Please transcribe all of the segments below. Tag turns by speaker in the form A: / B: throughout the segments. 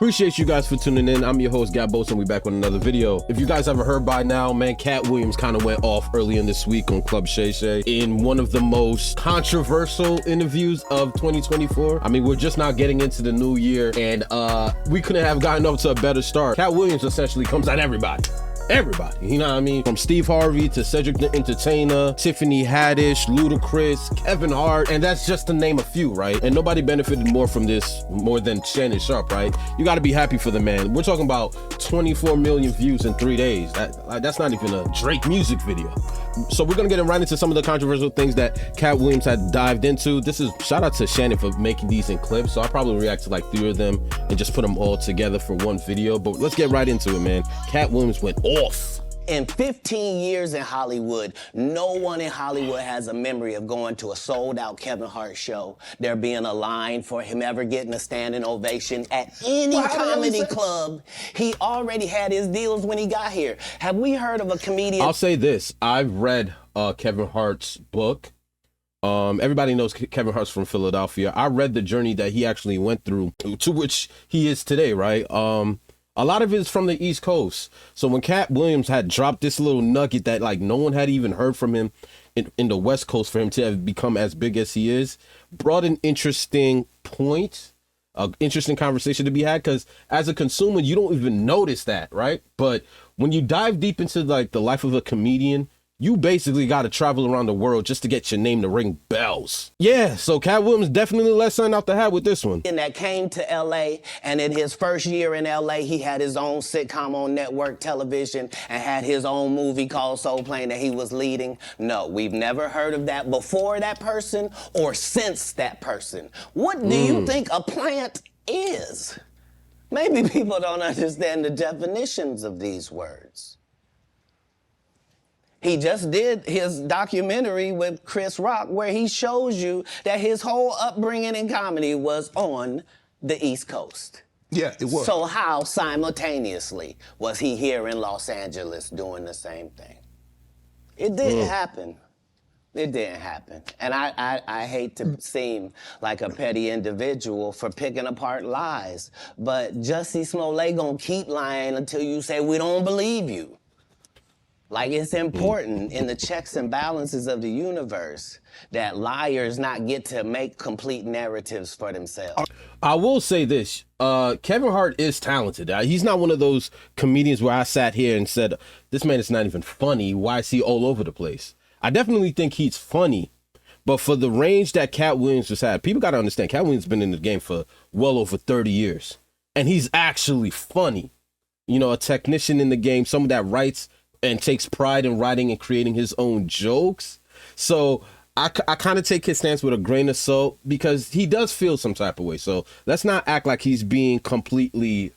A: Appreciate you guys for tuning in. I'm your host, Gabos, and we back with another video. If you guys haven't heard by now, man, Cat Williams kind of went off early in this week on Club Shay in one of the most controversial interviews of 2024. I mean, we're just now getting into the new year, and we couldn't have gotten up to a better start. Cat Williams essentially comes at everybody. Everybody, you know what I mean? From Steve Harvey to Cedric the Entertainer, Tiffany Haddish, Ludacris, Kevin Hart, and that's just to name a few, right? And nobody benefited more from this more than Shannon Sharp, right? You gotta be happy for the man. We're talking about 24 million views in 3 days. That's not even a Drake music video. So we're gonna get right into some of the controversial things that Cat Williams had dived into. This is shout out to Shannon for making these in clips. So I'll probably react to like 3 of them and just put them all together for one video. But let's get right into it, man. Cat Williams went off.
B: In 15 years in Hollywood, no one in Hollywood has a memory of going to a sold-out Kevin Hart show, there being a line for him ever getting a standing ovation at any comedy club. He already had his deals when he got here. Have we heard of a comedian?
A: I'll say this. I've read Kevin Hart's book. Everybody knows Kevin Hart's from Philadelphia. I read the journey that he actually went through to which he is today, right? A lot of it is from the East Coast. So when Cat Williams had dropped this little nugget that like no one had even heard from him in the West Coast for him to have become as big as he is, brought an interesting point, an interesting conversation to be had, because as a consumer, you don't even notice that, right? But when you dive deep into like the life of a comedian, you basically got to travel around the world just to get your name to ring bells. Yeah, so Cat Williams definitely let something out the hat with this one.
B: And that came to LA, and in his first year in LA, he had his own sitcom on network television and had his own movie called Soul Plane that he was leading. No, we've never heard of that before that person or since that person. What do you think a plant is? Maybe people don't understand the definitions of these words. He just did his documentary with Chris Rock where he shows you that his whole upbringing in comedy was on the East Coast.
C: Yeah, it was.
B: So how simultaneously was he here in Los Angeles doing the same thing? It didn't happen. It didn't happen. And I hate to seem like a petty individual for picking apart lies, but Jussie Smollett gonna keep lying until you say we don't believe you. Like, it's important in the checks and balances of the universe that liars not get to make complete narratives for themselves.
A: I will say this, Kevin Hart is talented. He's not one of those comedians where I sat here and said, this man is not even funny. Why is he all over the place? I definitely think he's funny, but for the range that Cat Williams has had, people got to understand, Cat Williams has been in the game for well over 30 years, and he's actually funny. You know, a technician in the game, someone that writes and takes pride in writing and creating his own jokes. So I kind of take his stance with a grain of salt because he does feel some type of way. So let's not act like he's being completely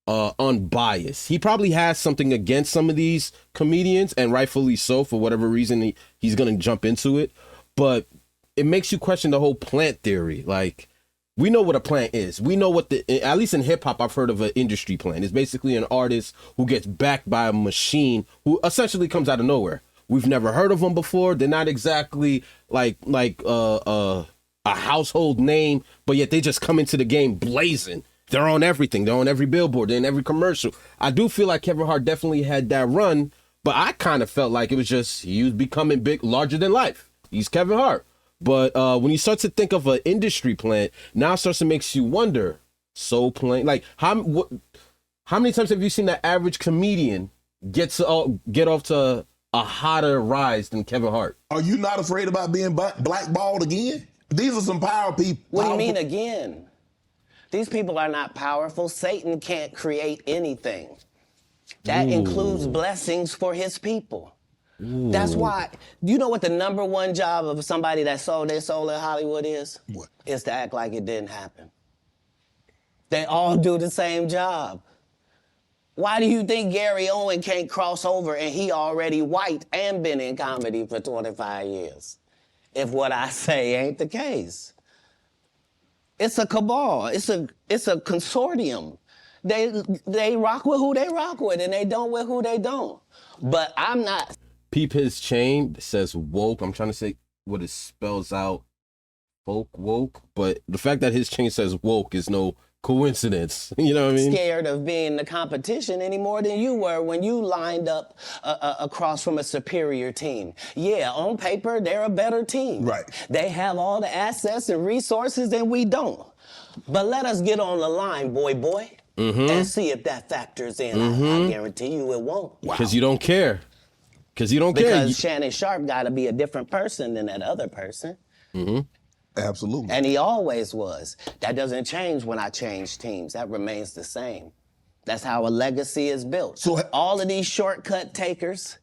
A: unbiased. He probably has something against some of these comedians, and rightfully so, for whatever reason he's going to jump into it. But it makes you question the whole plant theory. Like, we know what a plant is. We know what at least in hip hop, I've heard of an industry plant. It's basically an artist who gets backed by a machine who essentially comes out of nowhere. We've never heard of them before. They're not exactly like a household name, but yet they just come into the game blazing. They're on everything. They're on every billboard. They're in every commercial. I do feel like Kevin Hart definitely had that run, but I kind of felt like it was just he was becoming big, larger than life. He's Kevin Hart. But when you start to think of an industry plant, now it starts to make you wonder, Soul Plane, like how many times have you seen the average comedian get off to a hotter rise than Kevin Hart?
C: Are you not afraid about being blackballed again? These are some power people.
B: What do you mean again? These people are not powerful. Satan can't create anything. That includes blessings for his people. That's why, you know what the #1 job of somebody that sold their soul in Hollywood is?
C: What?
B: Is to act like it didn't happen. They all do the same job. Why do you think Gary Owen can't cross over and he already white and been in comedy for 25 years? If what I say ain't the case. It's a cabal, it's a consortium. They rock with who they rock with and they don't with who they don't. But I'm not.
A: Peep his chain, it says woke. I'm trying to say what it spells out. Woke, but the fact that his chain says woke is no coincidence. You know what I mean?
B: Scared of being the competition any more than you were when you lined up across from a superior team. Yeah, on paper, they're a better team.
C: Right.
B: They have all the assets and resources and we don't. But let us get on the line, boy, and see if that factors in. I guarantee you it won't.
A: Because you don't care. Because you don't care.
B: Because Shannon Sharp got to be a different person than that other person.
C: Absolutely.
B: And he always was. That doesn't change when I change teams. That remains the same. That's how a legacy is built.
C: So
B: all of these shortcut takers,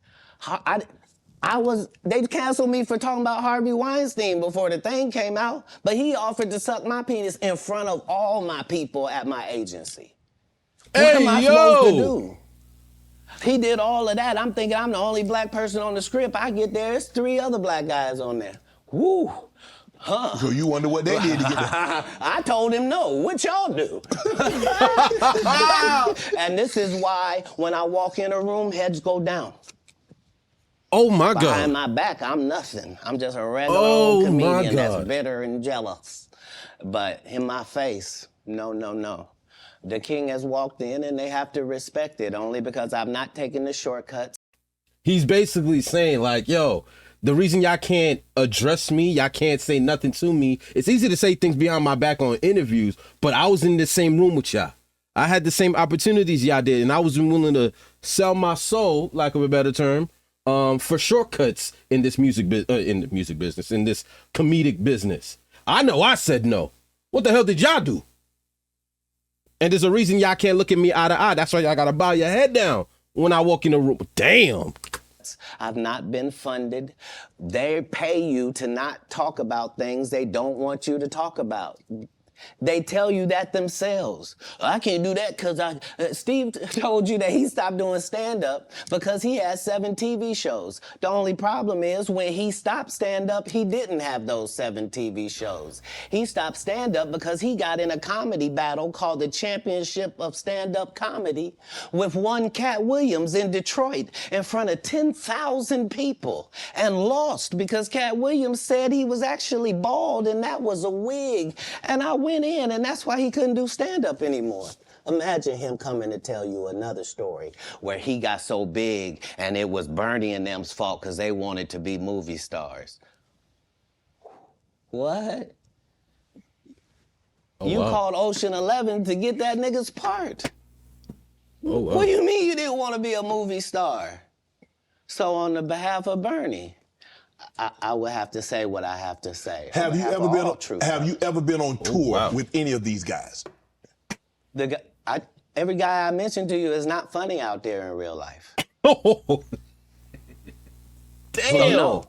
B: they canceled me for talking about Harvey Weinstein before the thing came out, but he offered to suck my penis in front of all my people at my agency. What am I supposed to do? He did all of that. I'm thinking I'm the only black person on the script. I get there, there's 3 other black guys on there. Woo. Huh.
C: So you wonder what they did to get there.
B: I told him no. What y'all do? And this is why when I walk in a room, heads go down.
A: Oh my God.
B: Behind my back, I'm nothing. I'm just a regular old comedian that's bitter and jealous. But in my face, no. The king has walked in and they have to respect it only because I've not taken the shortcuts.
A: He's basically saying like, yo, the reason y'all can't address me, y'all can't say nothing to me, it's easy to say things behind my back on interviews, but I was in the same room with y'all. I had the same opportunities y'all did, and I was willing to sell my soul, lack of a better term, for shortcuts in this in the music business, in this comedic business. I know I said no. What the hell did y'all do? And there's a reason y'all can't look at me eye to eye. That's why y'all gotta bow your head down when I walk in the room. Damn.
B: I've not been funded. They pay you to not talk about things they don't want you to talk about. They tell you that themselves. I can't do that because Steve told you that he stopped doing stand-up because he had 7 TV shows. The only problem is when he stopped stand-up, he didn't have those 7 TV shows. He stopped stand-up because he got in a comedy battle called the Championship of Stand-Up Comedy with one Cat Williams in Detroit in front of 10,000 people and lost because Cat Williams said he was actually bald and that was a wig. And I went in, and that's why he couldn't do stand-up anymore. Imagine him coming to tell you another story where he got so big and it was Bernie and them's fault because they wanted to be movie stars. What? You called Ocean 11 to get that nigga's part. What do you mean you didn't want to be a movie star? So on the behalf of Bernie, I would have to say what I have to say.
C: Have you ever been on tour with any of these guys?
B: Every guy I mentioned to you is not funny out there in real life.
A: Damn.
B: So no.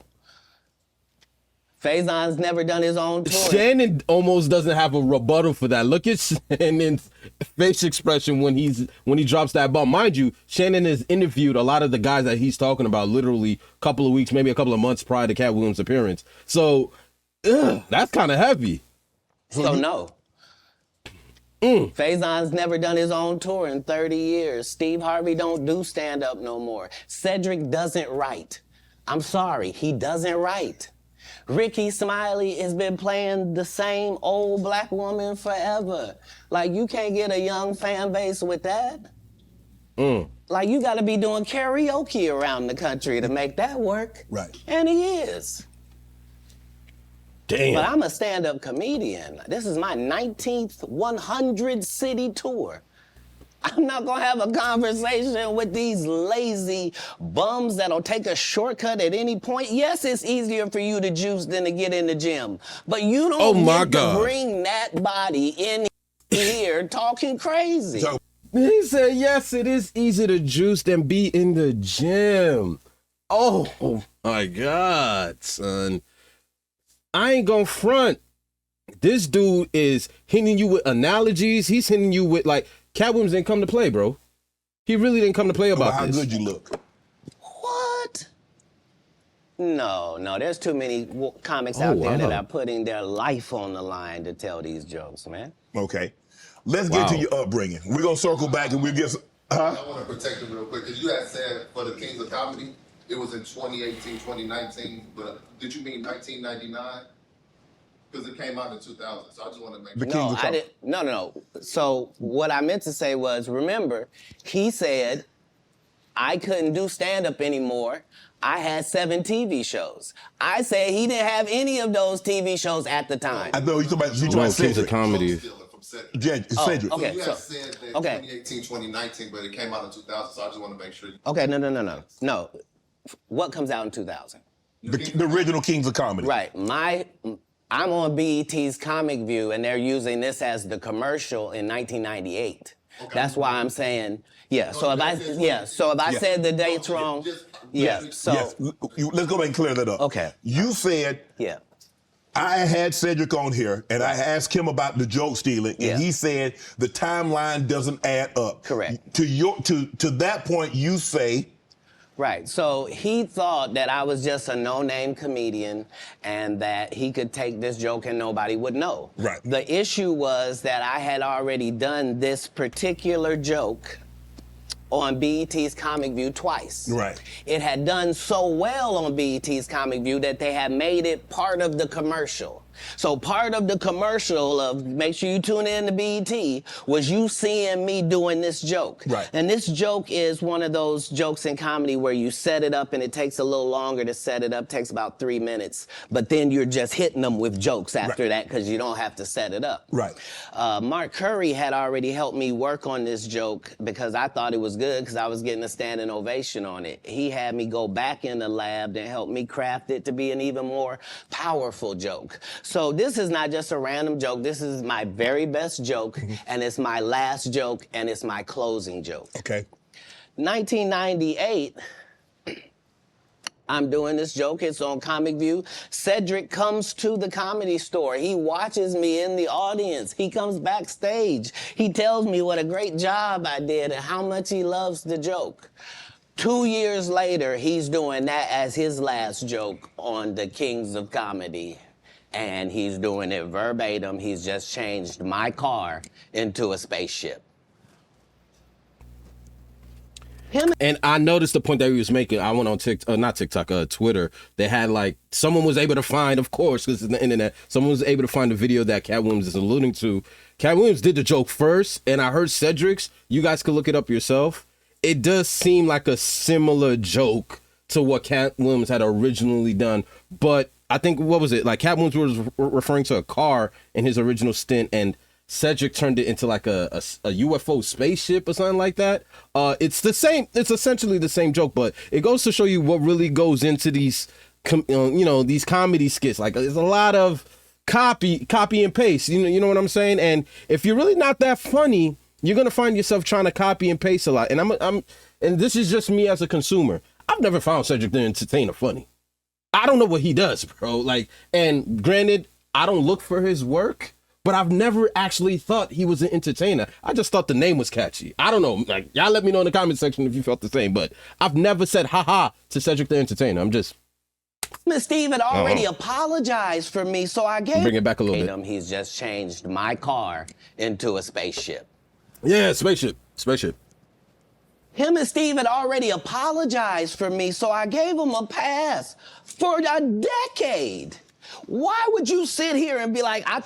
B: Faison's never done his own tour.
A: Shannon almost doesn't have a rebuttal for that. Look at Shannon's face expression when he drops that bomb. Mind you, Shannon has interviewed a lot of the guys that he's talking about literally a couple of weeks, maybe a couple of months prior to Cat Williams' appearance. So that's kind of heavy.
B: So no. Faison's never done his own tour in 30 years. Steve Harvey don't do stand-up no more. Cedric doesn't write. I'm sorry, he doesn't write. Ricky Smiley has been playing the same old black woman forever. Like, you can't get a young fan base with that. Like, you gotta be doing karaoke around the country to make that work.
C: Right.
B: And he is.
A: Damn.
B: But I'm a stand-up comedian. This is my 19th 100-city tour. I'm not gonna have a conversation with these lazy bums that'll take a shortcut at any point. Yes, it's easier for you to juice than to get in the gym, but you don't get to bring that body in here talking crazy.
A: He said, yes, it is easy to juice than be in the gym. Oh my God, son. I ain't gonna front. This dude is hitting you with analogies. He's hitting you with like, Cat Williams didn't come to play, bro. He really didn't come to play about
C: how
A: this.
C: good you look.
B: What? No, there's too many comics out there that are putting their life on the line to tell these jokes, man.
C: Okay. Let's get to your upbringing. We're going to circle back and we'll get some...
D: I want to protect him real quick, because you had said for the Kings of Comedy, it was in 2018, 2019, but did you mean 1999? Because it came out in 2000, so I just want to make
C: The
D: sure.
C: King
B: No,
C: of
B: I
C: Comedy.
B: didn't. No. So what I meant to say was, remember, he said I couldn't do stand-up anymore. I had 7 TV shows. I said he didn't have any of those TV shows at the time.
C: I know you talking about
A: No, Kings of
C: Cedric.
A: Comedy.
D: Stealing from Cedric.
C: Yeah, Cedric.
B: okay.
D: So you
B: so-
D: had said that
B: okay.
D: 2018, 2019, but it came out in 2000, so I just want to make sure.
B: Okay, no. What comes out in 2000?
C: The original Kings of Comedy.
B: Right. I'm on BET's Comic View, and they're using this as the commercial in 1998.
D: Okay.
B: That's why I'm saying, yeah. So if I
C: Yeah.
B: said the dates wrong, yeah. So
C: Yes. Let's go back and clear that up.
B: Okay.
C: You said
B: yeah.
C: I had Cedric on here, and I asked him about the joke stealing, and
B: Yeah.
C: he said the timeline doesn't add up.
B: Correct.
C: To that point, you say.
B: Right. So he thought that I was just a no-name comedian and that he could take this joke and nobody would know.
C: Right.
B: The issue was that I had already done this particular joke on BET's Comic View twice.
C: Right.
B: It had done so well on BET's Comic View that they had made it part of the commercial. So part of the commercial of make sure you tune in to BET was you seeing me doing this joke.
C: Right.
B: And this joke is one of those jokes in comedy where you set it up and it takes a little longer to set it up, takes about 3 minutes, but then you're just hitting them with jokes after that because you don't have to set it up.
C: Right.
B: Mark Curry had already helped me work on this joke because I thought it was good because I was getting a standing ovation on it. He had me go back in the lab and help me craft it to be an even more powerful joke. So this is not just a random joke. This is my very best joke, and it's my last joke, and it's my closing joke.
C: Okay.
B: 1998, I'm doing this joke. It's on Comic View. Cedric comes to the Comedy Store. He watches me in the audience. He comes backstage. He tells me what a great job I did and how much he loves the joke. 2 years later, he's doing that as his last joke on the Kings of Comedy. And he's doing it verbatim. He's just changed my car into a spaceship.
A: And I noticed the point that he was making. I went on Twitter. They had like, someone was able to find, of course, because it's the internet, someone was able to find the video that Cat Williams is alluding to. Cat Williams did the joke first, and I heard Cedric's. You guys could look it up yourself. It does seem like a similar joke to what Cat Williams had originally done, but I think, what was it? Like, Cat Williams was referring to a car in his original stint, and Cedric turned it into like a UFO spaceship or something like that. It's the same. It's essentially the same joke, but it goes to show you what really goes into these, these comedy skits. Like, there's a lot of copy and paste. You know what I'm saying? And if you're really not that funny, you're gonna find yourself trying to copy and paste a lot. And and this is just me as a consumer. I've never found Cedric the Entertainer funny. I don't know what he does, bro. Like, and granted, I don't look for his work, but I've never actually thought he was an entertainer. I just thought the name was catchy. I don't know. Like, y'all let me know in the comment section if you felt the same, but I've never said haha to Cedric the Entertainer. I'm just...
B: Miss Steve had already apologized for me, so I gave
A: Bring it back a little bit.
B: He's just changed my car into a spaceship.
A: Yeah, spaceship.
B: Him and Steve had already apologized for me, so I gave him a pass for a decade. Why would you sit here and be like, I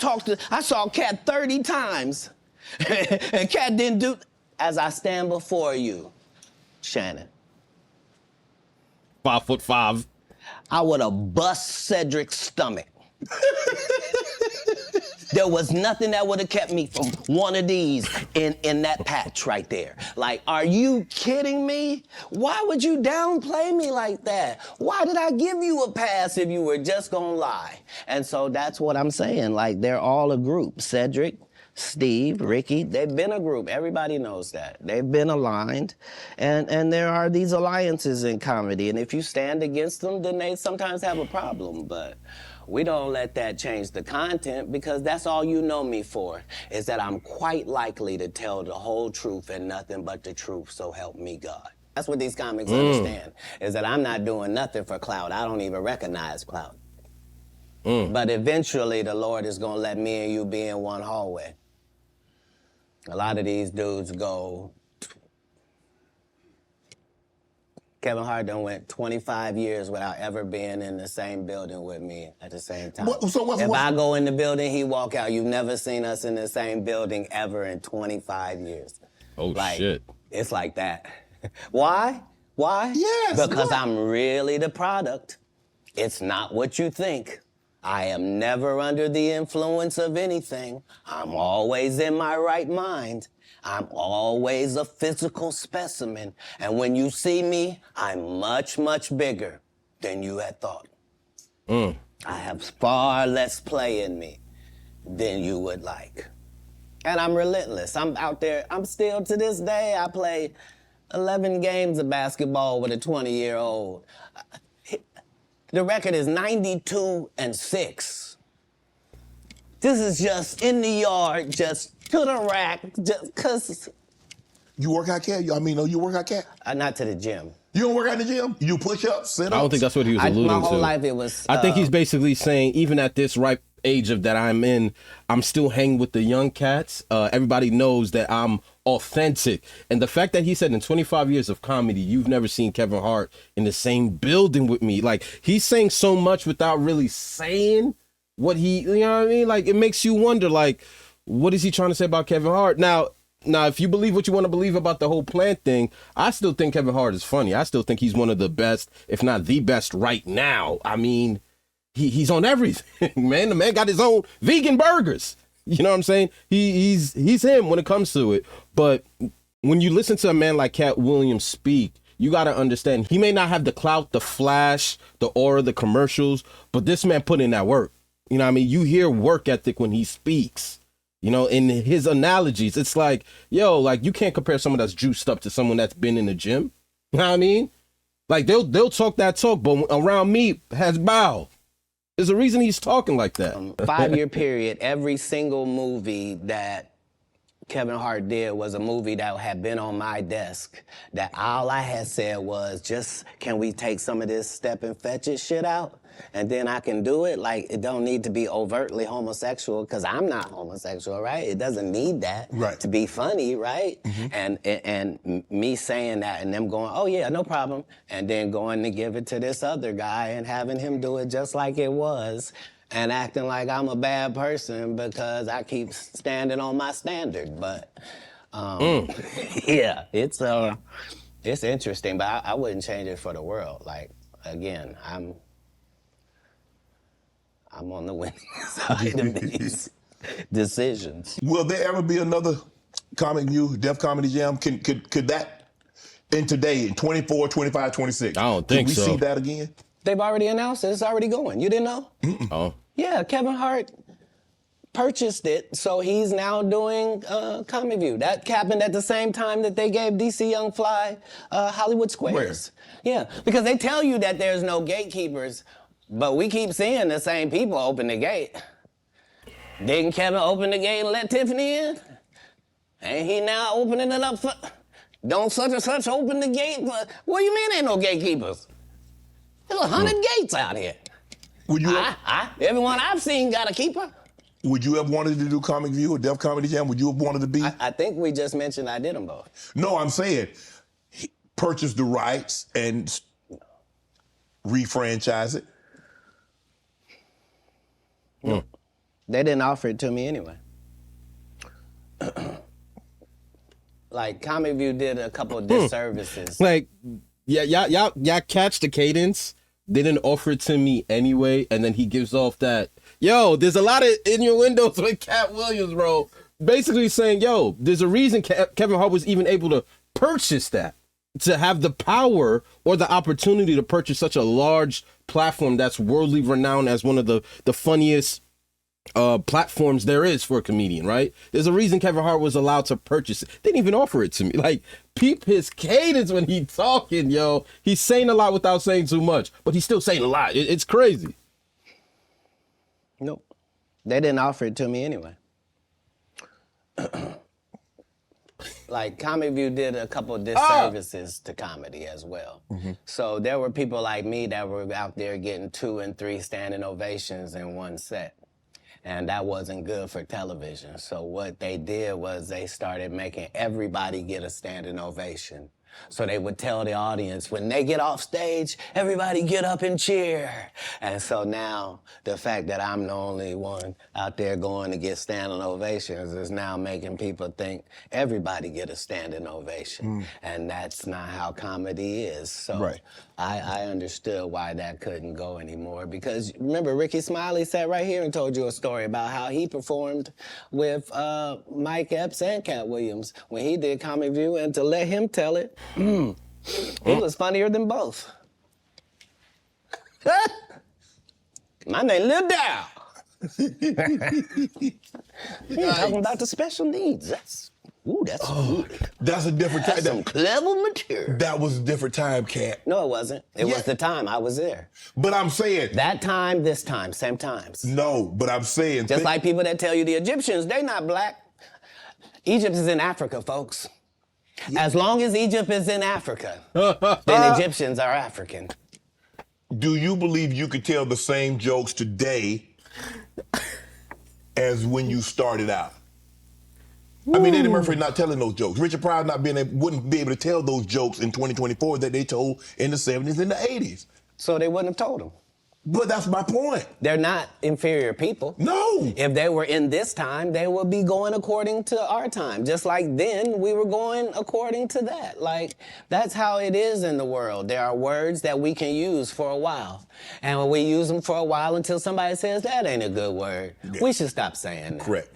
B: saw Cat 30 times, and Cat didn't do, as I stand before you, Shannon.
A: 5'5".
B: I would have bust Cedric's stomach. There was nothing that would have kept me from one of these in that patch right there. Like, are you kidding me? Why would you downplay me like that? Why did I give you a pass if you were just gonna lie? And so that's what I'm saying. Like, they're all a group. Cedric, Steve, Ricky, they've been a group. Everybody knows that. They've been aligned. And there are these alliances in comedy. And if you stand against them, then they sometimes have a problem. But we don't let that change the content because that's all you know me for, is that I'm quite likely to tell the whole truth and nothing but the truth, so help me God. That's what these comics understand, is that I'm not doing nothing for clout. I don't even recognize clout. But eventually the Lord is gonna let me and you be in one hallway. A lot of these dudes go, Kevin Hart done went 25 years without ever being in the same building with me at the same time. If I go in the building, he walk out. You've never seen us in the same building ever in 25 years.
A: Oh, shit.
B: It's like that. Why? Why?
C: Yes.
B: Because
C: why?
B: I'm really the product. It's not what you think. I am never under the influence of anything. I'm always in my right mind. I'm always a physical specimen. And when you see me, I'm much, much bigger than you had thought. I have far less play in me than you would like. And I'm relentless. I'm out there. I'm still, to this day, I play 11 games of basketball with a 20-year-old. The record is 92-6. This is just in the yard, just to the rack, just cause.
C: You work out, Cat? You work out, Cat?
B: Not to the gym.
C: You don't work out in the gym? You do push-ups, sit-ups?
A: I don't think that's what he was alluding to.
B: My whole life it was.
A: I think he's basically saying, even at this ripe age of that I'm in, I'm still hanging with the young cats. Everybody knows that I'm authentic. And the fact that he said in 25 years of comedy, you've never seen Kevin Hart in the same building with me. Like, he's saying so much without really saying what he, you know what I mean? Like, it makes you wonder, like, what is he trying to say about Kevin Hart? Now, if you believe what you want to believe about the whole plant thing, I still think Kevin Hart is funny. I still think he's one of the best, if not the best right now. I mean, he's on everything, man. The man got his own vegan burgers. You know what I'm saying? He's him when it comes to it. But when you listen to a man like Cat Williams speak, you got to understand, he may not have the clout, the flash, the aura, the commercials, but this man put in that work. You know what I mean? You hear work ethic when he speaks. You know, in his analogies, it's like, yo, like, you can't compare someone that's juiced up to someone that's been in the gym. You know what I mean? Like, they'll talk that talk, but around me has bow. There's a reason he's talking like that.
B: 5-year period, every single movie that Kevin Hart did was a movie that had been on my desk, that all I had said was, just, can we take some of this step and fetch it shit out? And then I can do it. Like, it don't need to be overtly homosexual, because I'm not homosexual, right? It doesn't need that to be funny, right? And me saying that and them going, oh yeah, no problem, and then going to give it to this other guy and having him do it just like it was, and acting like I'm a bad person because I keep standing on my standard. But yeah, it's interesting, but I wouldn't change it for the world. Like, again, I'm on the winning side of these decisions.
C: Will there ever be another Comic View, Def Comedy Jam? Could that, in today, in 24, 25, 26?
A: I don't think so.
C: Can we see that again?
B: They've already announced it. It's already going. You didn't know?
A: Oh.
B: Yeah, Kevin Hart purchased it, so he's now doing Comic View. That happened at the same time that they gave DC Young Fly Hollywood Squares.
C: Where?
B: Yeah, because they tell you that there's no gatekeepers, but we keep seeing the same people open the gate. Didn't Kevin open the gate and let Tiffany in? Ain't he now opening it up for... Don't such and such open the gate? What do you mean ain't no gatekeepers? There's 100 gates out here.
C: Would you
B: Everyone I've seen got a keeper.
C: Would you have wanted to do Comic View or Def Comedy Jam? Would you have wanted to be?
B: I think we just mentioned I did them both.
C: No, I'm saying he purchased the rights and refranchise it.
B: No. They didn't offer it to me anyway. Like, Comic View did a couple of disservices.
A: Like, y'all catch the cadence? They didn't offer it to me anyway, and then he gives off that, yo, there's a lot of in your windows with Cat Williams, bro. Basically saying, yo, there's a reason Kevin Hart was even able to purchase that, to have the power or the opportunity to purchase such a large platform that's worldly renowned as one of the funniest platforms there is for a comedian, right? There's a reason Kevin Hart was allowed to purchase it. They didn't even offer it to me. Like, peep his cadence when he talking, yo. He's saying a lot without saying too much, but he's still saying a lot. It's crazy.
B: Nope. They didn't offer it to me anyway. Like, Comic View did a couple of disservices to comedy as well. So there were people like me that were out there getting 2 and 3 standing ovations in one set. And that wasn't good for television. So what they did was they started making everybody get a standing ovation So they would tell the audience, when they get off stage, everybody get up and cheer. And so now the fact that I'm the only one out there going to get standing ovations is now making people think everybody get a standing ovation. And that's not how comedy is. So I understood why that couldn't go anymore, because remember Ricky Smiley sat right here and told you a story about how he performed with Mike Epps and Cat Williams when he did Comic View, and to let him tell it, he was funnier than both. My name Lil Dow. You're talking about the special needs. That's good.
C: That's a different time.
B: That's some clever material.
C: That was a different time, Cat.
B: No, it wasn't. It was the time I was there.
C: But I'm saying...
B: That time, this time, same times.
C: No, but I'm saying...
B: Just like people that tell you the Egyptians, they not black. Egypt is in Africa, folks. As long as Egypt is in Africa, then Egyptians are African.
C: Do you believe you could tell the same jokes today as when you started out? I mean, Eddie Murphy not telling those jokes. Richard Pryor wouldn't be able to tell those jokes in 2024 that they told in the 70s and the 80s.
B: So they wouldn't have told them.
C: But that's my point.
B: They're not inferior people.
C: No.
B: If they were in this time, they would be going according to our time. Just like then, we were going according to that. Like, that's how it is in the world. There are words that we can use for a while. And when we use them for a while until somebody says, that ain't a good word, we should stop saying that.
C: Correct.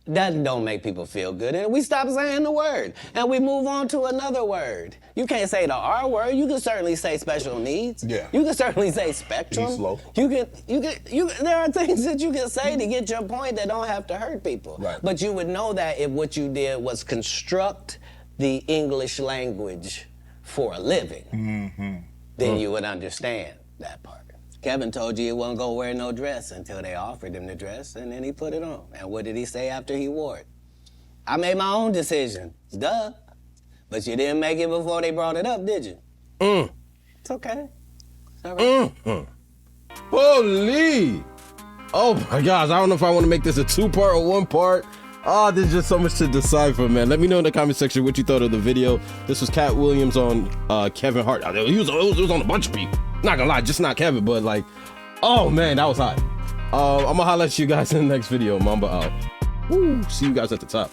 B: That don't make people feel good. And we stop saying the word. And we move on to another word. You can't say the R word. You can certainly say special needs.
C: Yeah.
B: You can certainly say spectrum.
C: Be slow.
B: There are things that you can say to get your point that don't have to hurt people.
C: Right.
B: But you would know that if what you did was construct the English language for a living, then you would understand that part. Kevin told you he wasn't gonna wear no dress until they offered him the dress, and then he put it on. And what did he say after he wore it? I made my own decision. Duh. But you didn't make it before they brought it up, did you? It's okay. It's all right.
A: Holy! Oh my gosh, I don't know if I want to make this a 2-part or 1-part. Oh, there's just so much to decipher, man. Let me know in the comment section what you thought of the video. This was Cat Williams on Kevin Hart. It was on a bunch of people. Not gonna lie, just not Kevin, but like, oh man, that was hot. I'm gonna holler at you guys in the next video. Mamba out. Woo, see you guys at the top.